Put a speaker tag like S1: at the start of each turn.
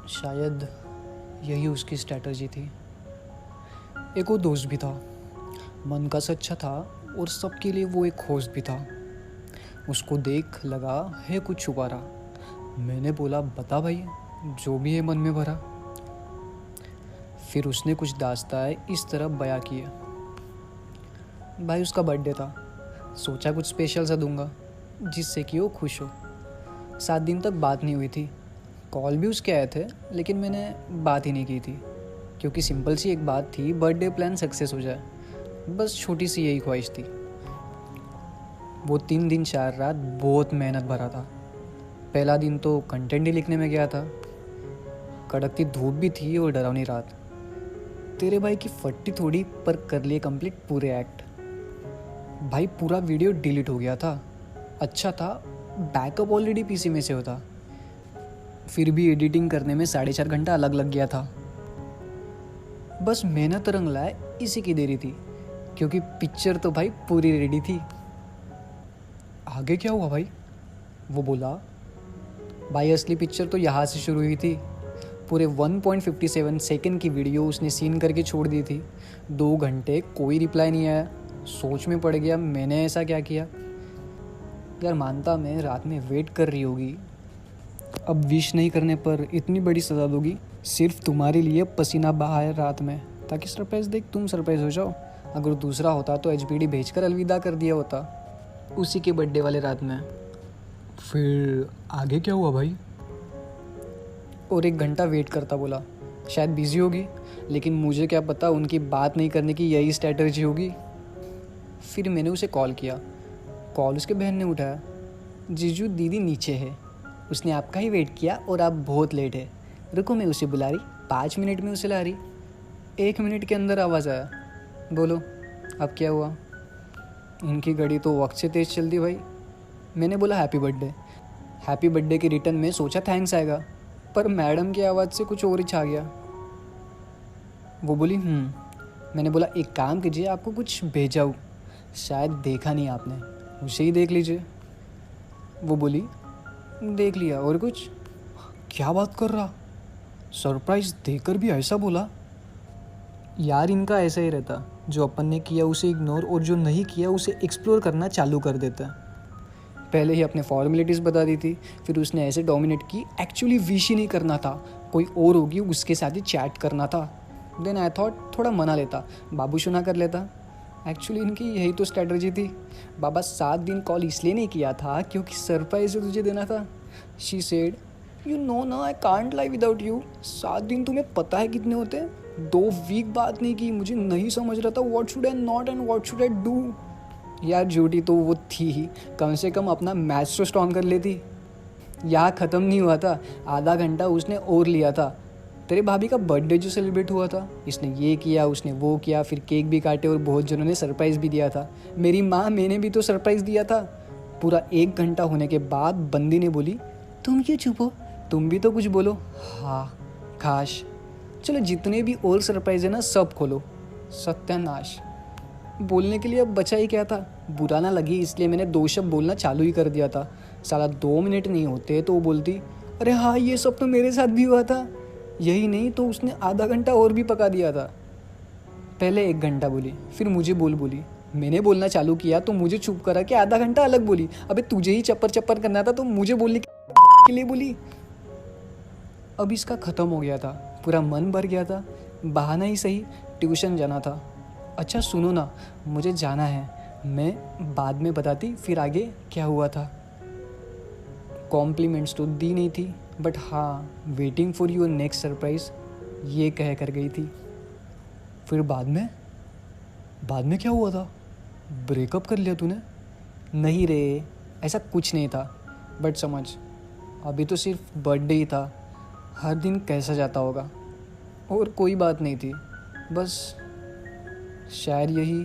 S1: शायद यही उसकी स्ट्रैटेजी थी। एक वो दोस्त भी था, मन का सच्चा था और सबके लिए वो एक होस्ट भी था। उसको देख लगा है कुछ छुपा रहा। मैंने बोला बता भाई, जो भी है मन में भरा। फिर उसने कुछ दास्तान इस तरह बयां किया। भाई उसका बर्थडे था, सोचा कुछ स्पेशल सा दूंगा जिससे कि वो खुश हो। 7 दिन तक बात नहीं हुई थी। कॉल भी उसके आए थे लेकिन मैंने बात ही नहीं की थी, क्योंकि सिंपल सी एक बात थी, बर्थडे प्लान सक्सेस हो जाए, बस छोटी सी यही ख्वाहिश थी। वो 3 दिन 4 रात बहुत मेहनत भरा था। पहला दिन तो कंटेंट ही लिखने में गया था। कड़कती धूप भी थी और डरावनी रात। तेरे भाई की फट्टी थोड़ी पर कर लिए कंप्लीट पूरे एक्ट। भाई पूरा वीडियो डिलीट हो गया था। अच्छा था बैकअप ऑलरेडी पीसी में से होता, फिर भी एडिटिंग करने में 4.5 घंटा अलग लग गया था। बस मेहनत रंग लाए इसी की देरी थी, क्योंकि पिक्चर तो भाई पूरी रेडी थी। आगे क्या हुआ भाई? वो बोला भाई असली पिक्चर तो यहाँ से शुरू हुई थी। पूरे 1.57 सेकंड की वीडियो उसने सीन करके छोड़ दी थी। 2 घंटे कोई रिप्लाई नहीं आया। सोच में पड़ गया मैंने ऐसा क्या किया। यार मानता मैं रात में वेट कर रही होगी, अब विश नहीं करने पर इतनी बड़ी सज़ा दोगी। सिर्फ तुम्हारे लिए पसीना बहाया रात में, ताकि सरप्राइज देख तुम सरप्राइज हो जाओ। अगर दूसरा होता तो एचबीडी भेजकर अलविदा कर दिया होता उसी के बर्थडे वाले रात में। फिर आगे क्या हुआ भाई? और 1 घंटा वेट करता बोला शायद बिजी होगी, लेकिन मुझे क्या पता उनकी बात नहीं करने की यही स्ट्रैटेजी होगी। फिर मैंने उसे कॉल किया। कॉल उसके बहन ने उठाया। जीजू दीदी नीचे है, उसने आपका ही वेट किया और आप बहुत लेट है। रुको मैं उसे बुला रही, 5 मिनट में उसे ला रही। 1 मिनट के अंदर आवाज़ आया, बोलो अब क्या हुआ? इनकी घड़ी तो वक्त से तेज़ चलती भाई। मैंने बोला हैप्पी बर्थडे। हैप्पी बर्थडे के रिटर्न में सोचा थैंक्स आएगा, पर मैडम की आवाज़ से कुछ और ही छा गया। वो बोली मैंने बोला एक काम कीजिए, आपको कुछ भेजा हूँ, शायद देखा नहीं आपने, उसे ही देख लीजिए। वो बोली देख लिया। और कुछ? क्या बात कर रहा, सरप्राइज देकर भी ऐसा बोला? यार इनका ऐसा ही रहता, जो अपन ने किया उसे इग्नोर और जो नहीं किया उसे एक्सप्लोर करना चालू कर देता। पहले ही अपने फॉर्मेलिटीज़ बता दी थी, फिर उसने ऐसे डोमिनेट की, एक्चुअली विश ही नहीं करना था, कोई और होगी उसके साथ ही चैट करना था। देन आई थॉट थोड़ा मना लेता, बाबू शुना कर लेता। एक्चुअली इनकी यही तो स्ट्रैटेजी थी। बाबा 7 दिन कॉल इसलिए नहीं किया था क्योंकि सरप्राइज तुझे देना था। शी सेड यू नो ना I can't live without you. 7 दिन तुम्हें पता है कितने होते हैं? 2 वीक बात नहीं की, मुझे नहीं समझ रहा था what should I not and what should I do. यार झूठी तो वो थी ही, कम से कम अपना मैच तो स्ट्रॉन्ग कर लेती। यहाँ ख़त्म नहीं हुआ था, आधा घंटा उसने और लिया था। तेरे भाभी का बर्थडे जो सेलिब्रेट हुआ था, इसने ये किया उसने वो किया, फिर केक भी काटे और बहुत जनों ने सरप्राइज़ भी दिया था। मेरी माँ मैंने भी तो सरप्राइज़ दिया था। पूरा 1 घंटा होने के बाद बंदी ने बोली तुम क्यों चुप हो, तुम भी तो कुछ बोलो। हाँ खाश, चलो जितने भी और सरप्राइज है ना सब खोलो। सत्यानाश, बोलने के लिए अब बचा ही क्या था। बुरा ना लगी इसलिए मैंने 2 शब्द बोलना चालू ही कर दिया था। साला 2 मिनट नहीं होते तो वो बोलती अरे हाँ ये सब तो मेरे साथ भी हुआ था। यही नहीं तो उसने आधा घंटा और भी पका दिया था। पहले 1 घंटा बोली, फिर मुझे बोली। मैंने बोलना चालू किया तो मुझे चुप करा कि आधा घंटा अलग बोली। अबे तुझे ही चप्पर चप्पर करना था तो मुझे बोलने के लिए बोली। अब इसका ख़त्म हो गया था, पूरा मन भर गया था। बहाना ही सही, ट्यूशन जाना था। अच्छा सुनो ना, मुझे जाना है, मैं बाद में बताती फिर आगे क्या हुआ था। कॉम्प्लीमेंट्स तो दी नहीं थी, बट हाँ waiting for your next surprise ये कह कर गई थी। फिर बाद में क्या हुआ था? ब्रेकअप कर लिया तूने? नहीं रे, ऐसा कुछ नहीं था, बट समझ अभी तो सिर्फ बर्थडे ही था, हर दिन कैसा जाता होगा। और कोई बात नहीं थी, बस शायद यही